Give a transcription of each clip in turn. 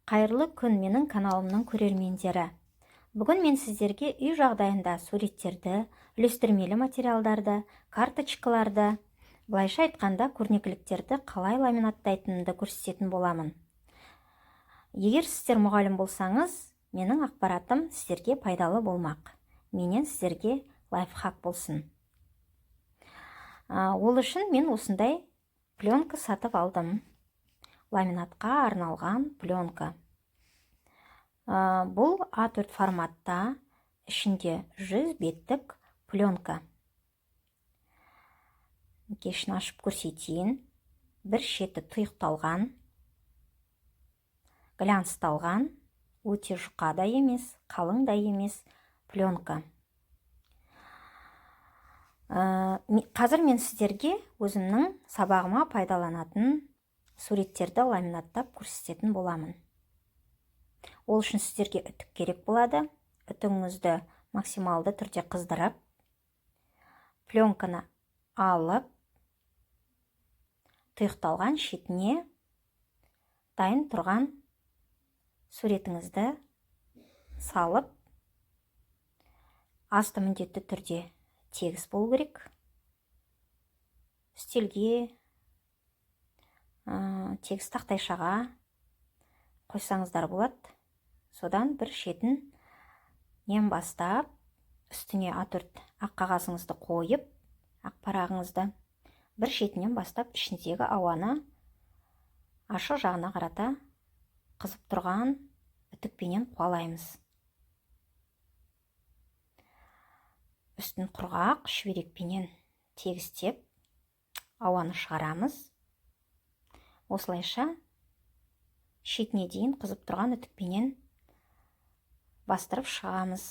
Қайырлы күн менің каналымның көрермендері. Бүгін мен сіздерге үй жағдайында суреттерді, үлестірмелі материалдарды, карточкаларды, былайша айтқанда көрнекіліктерді қалай ламинаттайтынымды көрсететін боламын. Егер сіздер мұғалім болсаңыз, менің ақпаратым сіздерге пайдалы болмақ. Менен сіздерге лайфхак болсын. Ол үшін мен осындай пленка сатып алдым. Ламинатқа арналған пленка. Бұл А4 форматта, ішінде 100 беттік пленка. Кешін ашып көрсетейін. Бір шеті тұйықталған, глянцталған, өте жұқа да емес, қалың да емес пленка. Қазір мен сіздерге өзімнің сабағыма пайдаланатын суреттерді ламинаттап көрсететін боламын. Ол үшін сіздерге үтік керек болады. Үтігіңізді максималды түрде қыздырып, пленканы алып, тұйықталған шетіне дайын тұрған суретіңізді салып, асты міндетті түрде тегіс болу керек. Үстелге, тегіс тақтайшаға қойсаңыздар болады. Содан бір шетін нем бастап, үстіне А4 ақ қағазыңызды қойып, ақ парағыңызды бір шетінен бастап ішіндегі ауаны ашық жағына қарата қызып тұрған үтікпенен қуалаймыз. Үстін құрғақ шүберекпенен тегістеп ауаны шығарамыз. Осылайша шетіне дейін қызып тұрған үтікпенен бастырып шығамыз.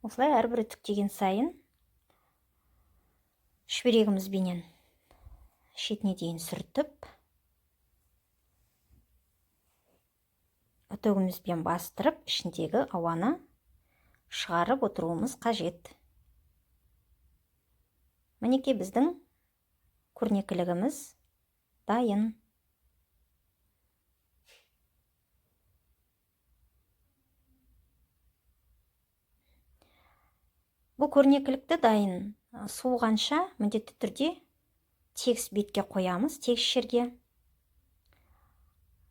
Осылай әрбір үтіктеген сайын шүберегімізбенен шетіне дейін сүртіп, үтігімізбен бастырып, ішіндегі ауаны шығарып отыруымыз қажет. Мінекей біздің көрнекілігіміз дайын. Бұл көрнекілікті дайын суығанша міндетті түрде тегіс бетке қоямыз, тегіс жерге,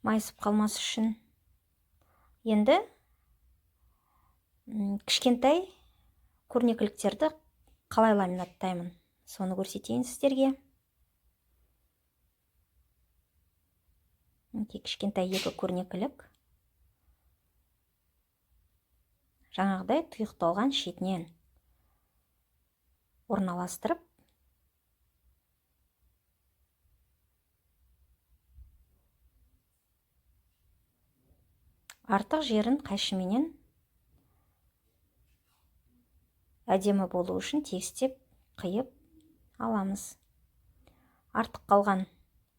майысып қалмас үшін. Енді кішкентай көрнекіліктерді қалай ламинаттаймын, соны көрсетейін сіздерге. Кішкентай екі көрнекілік жаңағыдай тұйықталған шетінен орналастырып, артық жерін қайшыменен әдемі болу үшін тегістеп қиып аламыз. Артық қалған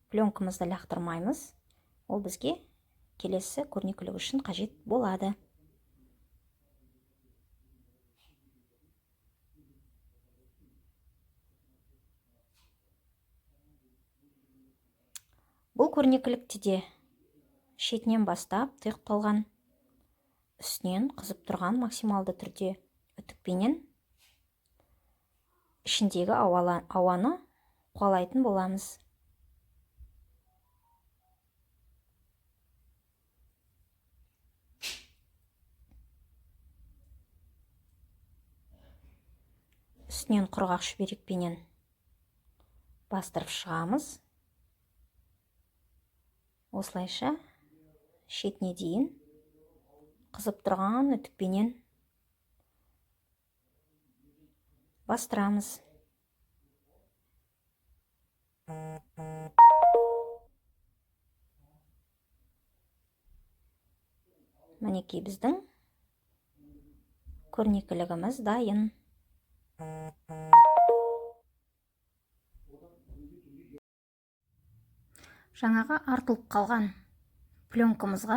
пленкамызды лақтырмаймыз. Ол бізге келесі көрнекілік үшін қажет болады. Бұл көрнекілікті де шетінен бастап тұйықталған, үстінен қызып тұрған максималды түрде үтікпенен ішіндегі ауаны қуалайтын боламыз. Үстінен құрғақ шүберекпенен бастырып шығамыз. Осылайша шетіне дейін қызып тұрған үтікпенен бастырамыз. Мінекей біздің көрнекілігіміз дайын. Жаңаға артылып қалған пленкамызға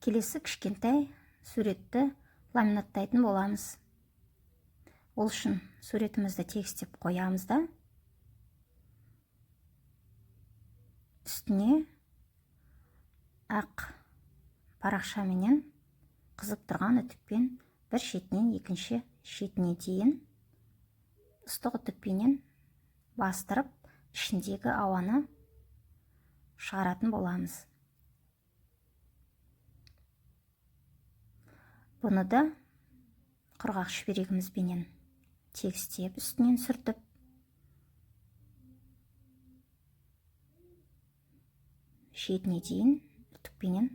келесі кішкентай суретті ламинаттайтын боламыз. Ол үшін суретімізді тегістеп қоямыз да үстіне ақ парақшаменен қызып тұрған үтікпен бір шетінен екінші шетіне дейін ыстық үтікпенен бастырып ішіндегі ауаны шығаратын боламыз. Бұны да құрғақ шүберегімізбенен тегістеп үстінен сүртіп шетіне дейін үтікпенен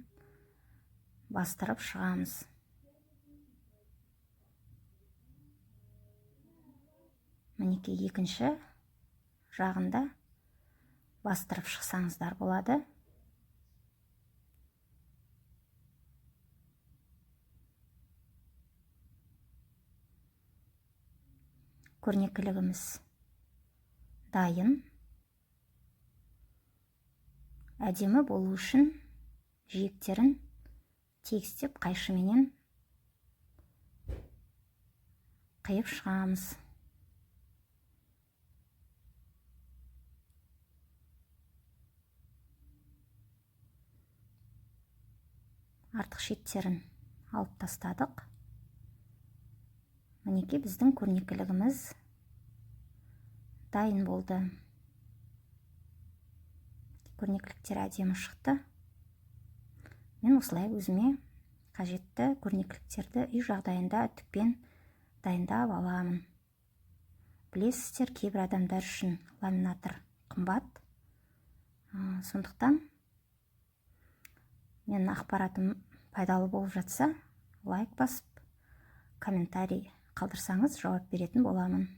бастырып шығамыз. Мінекей екінші жағында бастырып шықсаңыздар болады. Көрнекілігіміз дайын. Әдемі болу үшін жиектерін тегістеп қайшыменен қиып шығамыз. Артық шеттерін алып тастадық. Мінекей біздің көрнекілігіміз дайын болды. Көрнекіліктер әдемі шықты. Мен осылай өзіме қажетті көрнекіліктерді үй жағдайында үтікпен дайындап аламын. Білесіздер, кейбір адамдар үшін ламинатор қымбат. Сондықтан мен ақпаратым пайдалы болып жатса, лайк басып, комментарий қалдырсаңыз жауап беретін боламын.